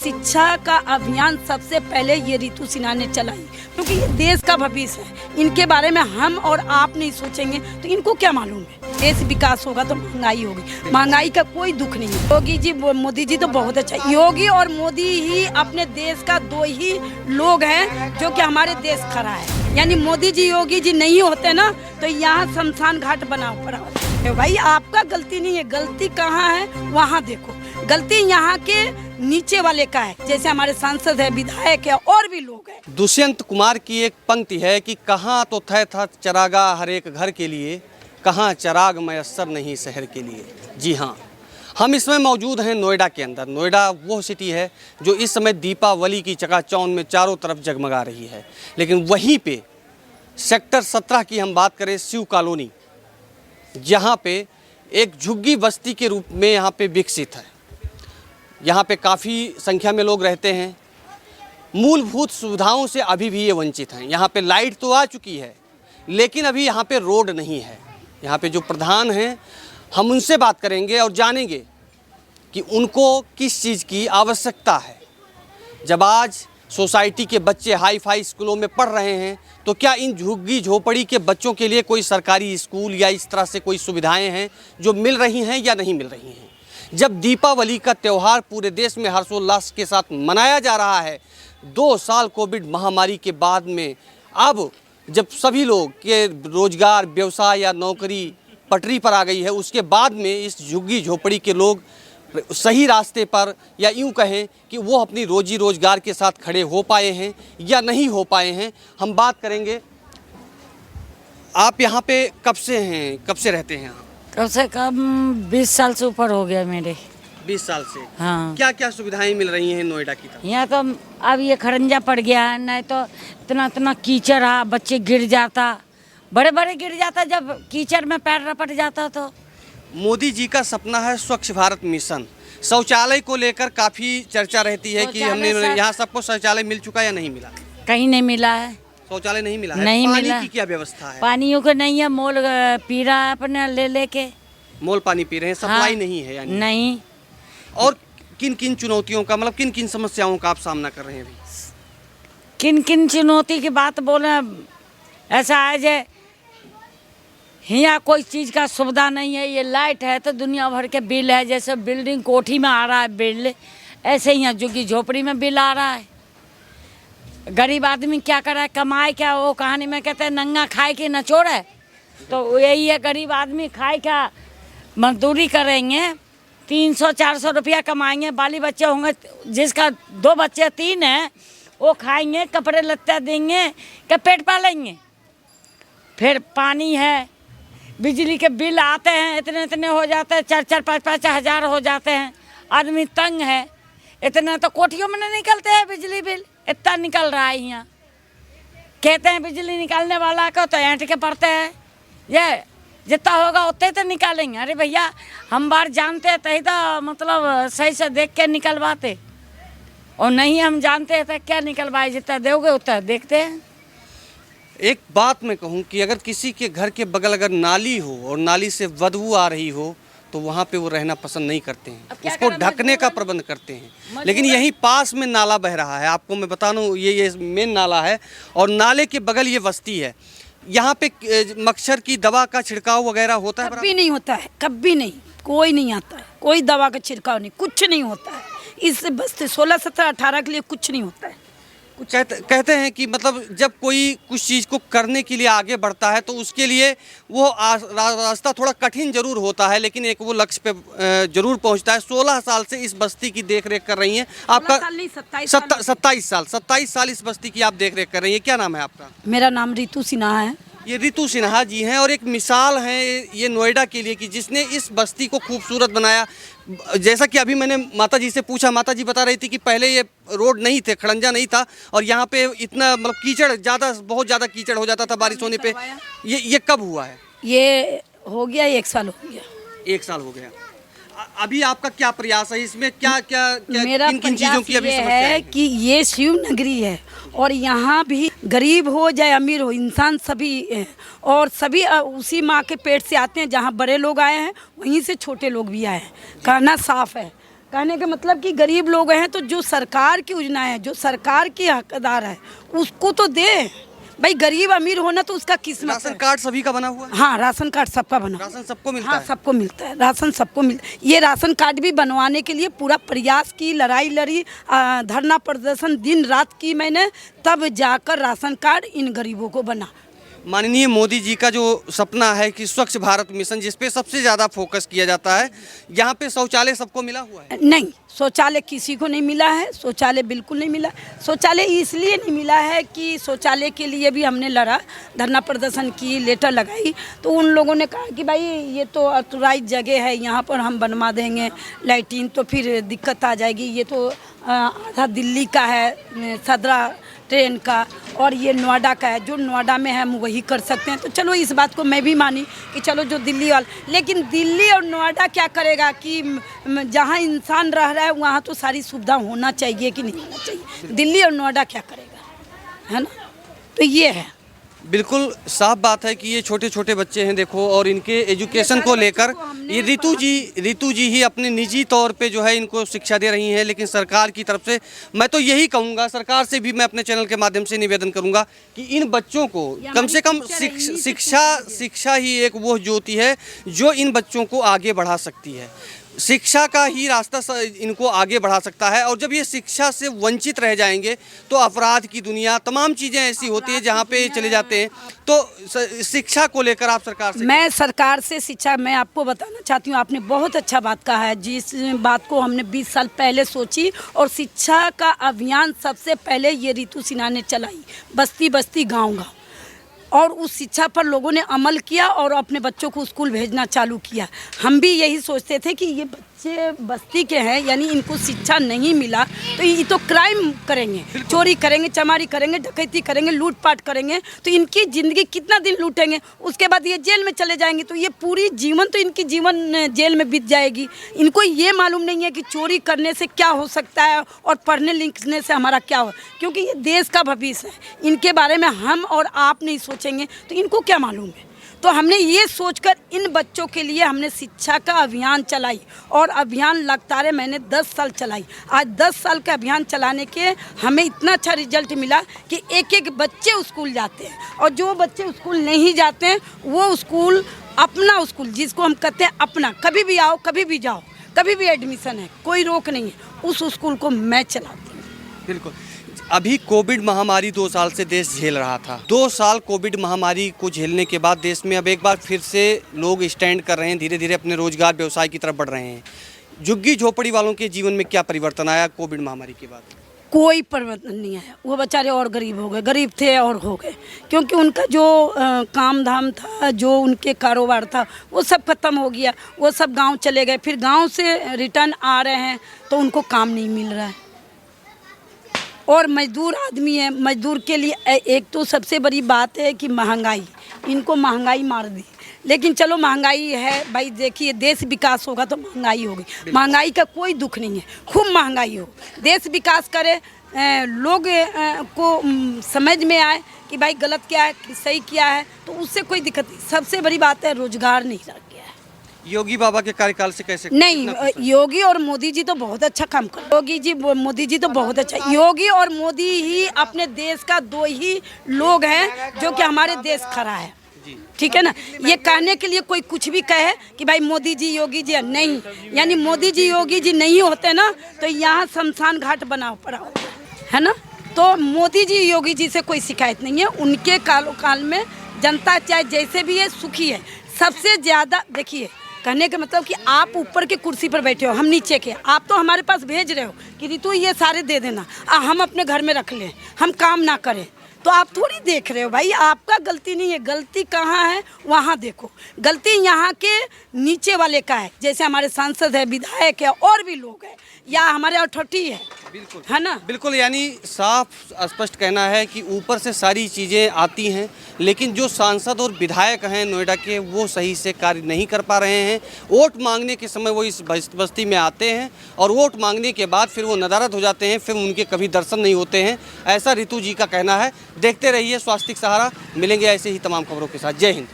शिक्षा का अभियान सबसे पहले ये रितु सिन्हा ने चलाई, क्योंकि ये देश का भविष्य है। इनके बारे में हम और आप नहीं सोचेंगे तो इनको क्या मालूम है। देश विकास होगा तो महंगाई होगी, महंगाई का कोई दुख नहीं है। योगी जी मोदी जी तो बहुत अच्छा, योगी और मोदी ही अपने देश का दो ही लोग हैं जो कि हमारे देश खड़ा है। यानी मोदी जी योगी जी नहीं होते ना तो यहाँ शमशान घाट बना पड़ा होता। भाई आपका गलती नहीं है, गलती कहाँ है वहाँ देखो, गलती यहाँ के नीचे वाले का है। जैसे हमारे सांसद है, विधायक है और भी लोग हैं। दुष्यंत कुमार की एक पंक्ति है कि कहाँ तो था चरागा हर एक घर के लिए, कहाँ चराग मयस्सर नहीं शहर के लिए। जी हाँ, हम इसमें मौजूद हैं नोएडा के अंदर। नोएडा वो सिटी है जो इस समय दीपावली की चकाचौंध में चारों तरफ जगमगा रही है। लेकिन वहीं पे सेक्टर 17 की हम बात करें, शिव कॉलोनी, जहाँ पे एक झुग्गी बस्ती के रूप में यहाँ पे विकसित है। यहाँ पे काफ़ी संख्या में लोग रहते हैं। मूलभूत सुविधाओं से अभी भी ये वंचित हैं। यहाँ पे लाइट तो आ चुकी है, लेकिन अभी यहाँ पे रोड नहीं है। यहाँ पे जो प्रधान हैं, हम उनसे बात करेंगे और जानेंगे कि उनको किस चीज़ की आवश्यकता है। जब आज सोसाइटी के बच्चे हाई फाई स्कूलों में पढ़ रहे हैं, तो क्या इन झुग्गी झोपड़ी के बच्चों के लिए कोई सरकारी स्कूल या इस तरह से कोई सुविधाएं हैं जो मिल रही हैं या नहीं मिल रही हैं। जब दीपावली का त्यौहार पूरे देश में हर्षोल्लास के साथ मनाया जा रहा है, 2 साल कोविड महामारी के बाद में, अब जब सभी लोग के रोजगार, व्यवसाय या नौकरी पटरी पर आ गई है, उसके बाद में इस झुग्गी झोपड़ी के लोग सही रास्ते पर, या यूँ कहें कि वो अपनी रोजी रोजगार के साथ खड़े हो पाए हैं या नहीं हो पाए हैं, हम बात करेंगे। आप यहाँ पे कब से हैं, कब से रहते हैं यहाँ? कम से कम 20 साल से ऊपर हो गया मेरे। 20 साल से। हाँ। क्या क्या सुविधाएं मिल रही हैं नोएडा की तरफ? यहाँ तो अब ये खड़ंजा पड़ गया है, नहीं तो इतना कीचड़ है, बच्चे गिर जाता, बड़े बड़े गिर जाता जब कीचड़ में पैर रपट जाता। तो मोदी जी का सपना है स्वच्छ भारत मिशन। शौचालय को लेकर काफ़ी चर्चा रहती है कि हमने यहाँ सबको शौचालय मिल चुका या नहीं मिला? कहीं नहीं मिला है, शौचालय नहीं मिला है। नहीं पानी मिला। की क्या व्यवस्था है? पानियों को नहीं है, मोल पी रहा है अपने ले के। मोल पानी पी रहे हैं, सप्लाई हाँ, नहीं है यानी? नहीं। और किन किन चुनौतियों का, मतलब किन किन समस्याओं का आप सामना कर रहे हैं अभी? किन किन चुनौती की बात बोले, ऐसा है जे यहाँ कोई चीज़ का सुविधा नहीं है। ये लाइट है तो दुनिया भर के बिल है, जैसे बिल्डिंग कोठी में आ रहा है बिल, ऐसे ही यहाँ झुग्गी झोपड़ी में बिल आ रहा है। गरीब आदमी क्या कर रहा है, कमाए क्या? वो कहानी में कहते हैं नंगा खाए के नचोड़ है, तो यही है, गरीब आदमी खाए क्या, मजदूरी करेंगे, 300-400 रुपया कमाएंगे, बाली बच्चे होंगे, जिसका 2 बच्चे 3 हैं वो खाएंगे, कपड़े लत्ते देंगे कि पेट पालेंगे। फिर पानी है, बिजली के बिल आते हैं, इतने इतने हो जाते हैं, 4-4, 5-5 हज़ार हो जाते हैं। आदमी तंग है, इतना तो कोठियों में नहीं निकलते हैं बिजली बिल, इतना निकल रहा है। यहाँ कहते हैं बिजली निकालने वाला को तो ऐंठ के पड़ते हैं, ये जितना होगा उतने तो निकालेंगे। अरे भैया, हम बार जानते तही तो मतलब सही से देख के निकलवाते, और नहीं हम जानते तो क्या निकलवाए, जितना दोगे उतना देखते हैं। एक बात मैं कहूँ कि अगर किसी के घर के बगल अगर नाली हो और नाली से बदबू आ रही हो, तो वहाँ पे वो रहना पसंद नहीं करते हैं, उसको ढकने का प्रबंध करते हैं। लेकिन यहीं पास में नाला बह रहा है, आपको मैं बता दूँ, ये मेन नाला है और नाले के बगल ये बस्ती है। यहाँ पे मच्छर की दवा का छिड़काव वगैरह होता है? कभी नहीं होता है, कभी नहीं, कोई नहीं आता है, कोई दवा का छिड़काव नहीं, कुछ नहीं होता है। इस बस्ती 16, 17, 18 के लिए कुछ नहीं होता है। कहते हैं कि मतलब जब कोई कुछ चीज़ को करने के लिए आगे बढ़ता है तो उसके लिए वो रास्ता थोड़ा कठिन जरूर होता है, लेकिन एक वो लक्ष्य पे जरूर पहुंचता है। 16 साल से इस बस्ती की देखरेख कर रही हैं आपका? 27 साल इस बस्ती की आप देखरेख कर रही हैं। क्या नाम है आपका? मेरा नाम रितु सिन्हा है। ये रितु सिन्हा जी हैं और एक मिसाल हैं ये नोएडा के लिए कि जिसने इस बस्ती को खूबसूरत बनाया। जैसा कि अभी मैंने माता जी से पूछा, माता जी बता रही थी कि पहले ये रोड नहीं थे, खड़ंजा नहीं था, और यहाँ पे इतना मतलब कीचड़ बहुत ज़्यादा कीचड़ हो जाता था बारिश होने पे। ये कब हुआ है? ये हो गया 1 साल हो गया। 1 साल हो गया। अभी आपका क्या प्रयास है इसमें? मेरा किन चीज़ों की अभी समस्या है कि ये शिव नगरी है और यहाँ भी गरीब हो चाहे अमीर हो, इंसान सभी है, और सभी उसी माँ के पेट से आते हैं। जहाँ बड़े लोग आए हैं वहीं से छोटे लोग भी आए हैं। कहना साफ है, कहने का मतलब कि गरीब लोग हैं तो जो सरकार की योजना है, जो सरकार के हकदार है, उसको तो दे भाई। गरीब अमीर होना तो उसका किस्मत राशन है। कार्ड सभी का बना हुआ है? हाँ, राशन कार्ड सबका बना। राशन सबको मिलता हाँ, है? सबको मिलता है, राशन सबको मिलता है। ये राशन कार्ड भी बनवाने के लिए पूरा प्रयास की, लड़ाई लड़ी, धरना प्रदर्शन दिन रात की मैंने, तब जाकर राशन कार्ड इन गरीबों को बना। माननीय मोदी जी का जो सपना है कि स्वच्छ भारत मिशन, जिस पे सबसे ज़्यादा फोकस किया जाता है, यहाँ पे शौचालय सबको मिला हुआ है? नहीं, शौचालय किसी को नहीं मिला है, शौचालय बिल्कुल नहीं मिला। शौचालय इसलिए नहीं मिला है कि शौचालय के लिए भी हमने लड़ा, धरना प्रदर्शन की, लेटर लगाई, तो उन लोगों ने कहा कि भाई ये तो अथोराइज जगह है, यहाँ पर हम बनवा देंगे लैट्रिन, तो फिर दिक्कत आ जाएगी। ये तो आधा दिल्ली का है, सदरा ट्रेन का, और ये नोएडा का है, जो नोएडा में है हम वही कर सकते हैं। तो चलो इस बात को मैं भी मानी कि चलो जो दिल्ली वाला, लेकिन दिल्ली और नोएडा क्या करेगा कि जहाँ इंसान रह रहा है वहाँ तो सारी सुविधा होना चाहिए कि नहीं होना चाहिए। दिल्ली और नोएडा क्या करेगा, है ना? तो ये है। बिल्कुल साफ बात है कि ये छोटे छोटे बच्चे हैं देखो, और इनके एजुकेशन को लेकर ये ऋतु जी ही अपने निजी तौर पे जो है इनको शिक्षा दे रही हैं। लेकिन सरकार की तरफ से मैं तो यही कहूँगा, सरकार से भी मैं अपने चैनल के माध्यम से निवेदन करूँगा कि इन बच्चों को कम से कम शिक्षा ही एक वो ज्योति है जो इन बच्चों को आगे बढ़ा सकती है। शिक्षा का ही रास्ता इनको आगे बढ़ा सकता है। और जब ये शिक्षा से वंचित रह जाएंगे तो अपराध की दुनिया, तमाम चीज़ें ऐसी होती हैं जहाँ पे चले जाते हैं। तो शिक्षा को लेकर आप सरकार से, मैं सरकार से शिक्षा, मैं आपको बताना चाहती हूँ, आपने बहुत अच्छा बात कहा है, जिस बात को हमने 20 साल पहले सोची, और शिक्षा का अभियान सबसे पहले ये ऋतु सिन्हा ने चलाई, बस्ती बस्ती गाँव, और उस शिक्षा पर लोगों ने अमल किया और अपने बच्चों को स्कूल भेजना चालू किया। हम भी यही सोचते थे कि ये बच्चे बस्ती के हैं, यानी इनको शिक्षा नहीं मिला तो ये तो क्राइम करेंगे, चोरी करेंगे, चमारी करेंगे, डकैती करेंगे, लूटपाट करेंगे, तो इनकी ज़िंदगी कितना दिन लूटेंगे, उसके बाद ये जेल में चले जाएंगे, तो ये पूरी जीवन तो इनकी जीवन जेल में बीत जाएगी। इनको ये मालूम नहीं है कि चोरी करने से क्या हो सकता है और पढ़ने लिखने से हमारा क्या हो, क्योंकि ये देश का भविष्य है। इनके बारे में हम और आप नहीं सोचेंगे तो इनको क्या मालूम है। तो हमने ये सोचकर इन बच्चों के लिए हमने शिक्षा का अभियान चलाई, और अभियान लगातार मैंने 10 साल चलाई। आज 10 साल का अभियान चलाने के हमें इतना अच्छा रिजल्ट मिला कि एक एक बच्चे स्कूल जाते हैं, और जो बच्चे स्कूल नहीं जाते हैं वो स्कूल, अपना स्कूल जिसको हम कहते हैं अपना, कभी भी आओ कभी भी जाओ, कभी भी एडमिशन है, कोई रोक नहीं है, उस स्कूल को मैं चलाती हूँ। बिल्कुल। अभी कोविड महामारी 2 साल से देश झेल रहा था। 2 साल कोविड महामारी को झेलने के बाद देश में अब एक बार फिर से लोग स्टैंड कर रहे हैं, धीरे धीरे अपने रोजगार व्यवसाय की तरफ बढ़ रहे हैं। झुग्गी झोपड़ी वालों के जीवन में क्या परिवर्तन आया कोविड महामारी के बाद? कोई परिवर्तन नहीं आया। वो बेचारे और गरीब हो गए, गरीब थे और हो गए, क्योंकि उनका जो काम धाम था, जो उनके कारोबार था, वो सब खत्म हो गया। वो सब गांव चले गए, फिर गांव से रिटर्न आ रहे हैं तो उनको काम नहीं मिल रहा है। और मजदूर आदमी है, मजदूर के लिए एक तो सबसे बड़ी बात है कि महंगाई, इनको महंगाई मार दी। लेकिन चलो महंगाई है भाई, देखिए देश विकास होगा तो महंगाई होगी, महंगाई का कोई दुख नहीं है, खूब महंगाई हो, देश विकास करे, लोग को समझ में आए कि भाई गलत क्या है सही क्या है, तो उससे कोई दिक्कत नहीं। सबसे बड़ी बात है रोजगार नहीं रह गया है। योगी बाबा के कार्यकाल से कैसे? नहीं, योगी और मोदी जी तो बहुत अच्छा काम कर, योगी जी मोदी जी तो बहुत अच्छा, योगी और मोदी ही अपने देश का 2 ही लोग हैं जो कि हमारे देश खड़ा है, ठीक है ना। ये कहने के लिए कोई कुछ भी कहे कि भाई मोदी जी योगी जी, नहीं, यानी मोदी जी योगी जी नहीं होते ना तो यहाँ शमशान घाट बना पड़ा होता है ना। तो मोदी जी योगी जी से कोई शिकायत नहीं है, उनके काल में जनता चाहे जैसे भी है सुखी है। सबसे ज़्यादा देखिए, कहने का मतलब कि आप ऊपर के कुर्सी पर बैठे हो, हम नीचे के, आप तो हमारे पास भेज रहे हो कि ऋतु ये सारे दे देना, हम अपने घर में रख लें, हम काम ना करें, तो आप थोड़ी देख रहे हो भाई, आपका गलती नहीं है। गलती कहाँ है वहाँ देखो, गलती यहाँ के नीचे वाले का है, जैसे हमारे सांसद है, विधायक है, और भी लोग हैं, या हमारे अथॉरिटी है, बिल्कुल है ना। बिल्कुल, यानी साफ स्पष्ट कहना है कि ऊपर से सारी चीज़ें आती हैं, लेकिन जो सांसद और विधायक हैं नोएडा के, वो सही से कार्य नहीं कर पा रहे हैं। वोट मांगने के समय वो इस बस्ती में आते हैं और वोट मांगने के बाद फिर वो नदारद हो जाते हैं, फिर उनके कभी दर्शन नहीं होते हैं, ऐसा ऋतु जी का कहना है। देखते रहिए स्वास्तिक सहारा, मिलेंगे ऐसे ही तमाम खबरों के साथ। जय हिंद।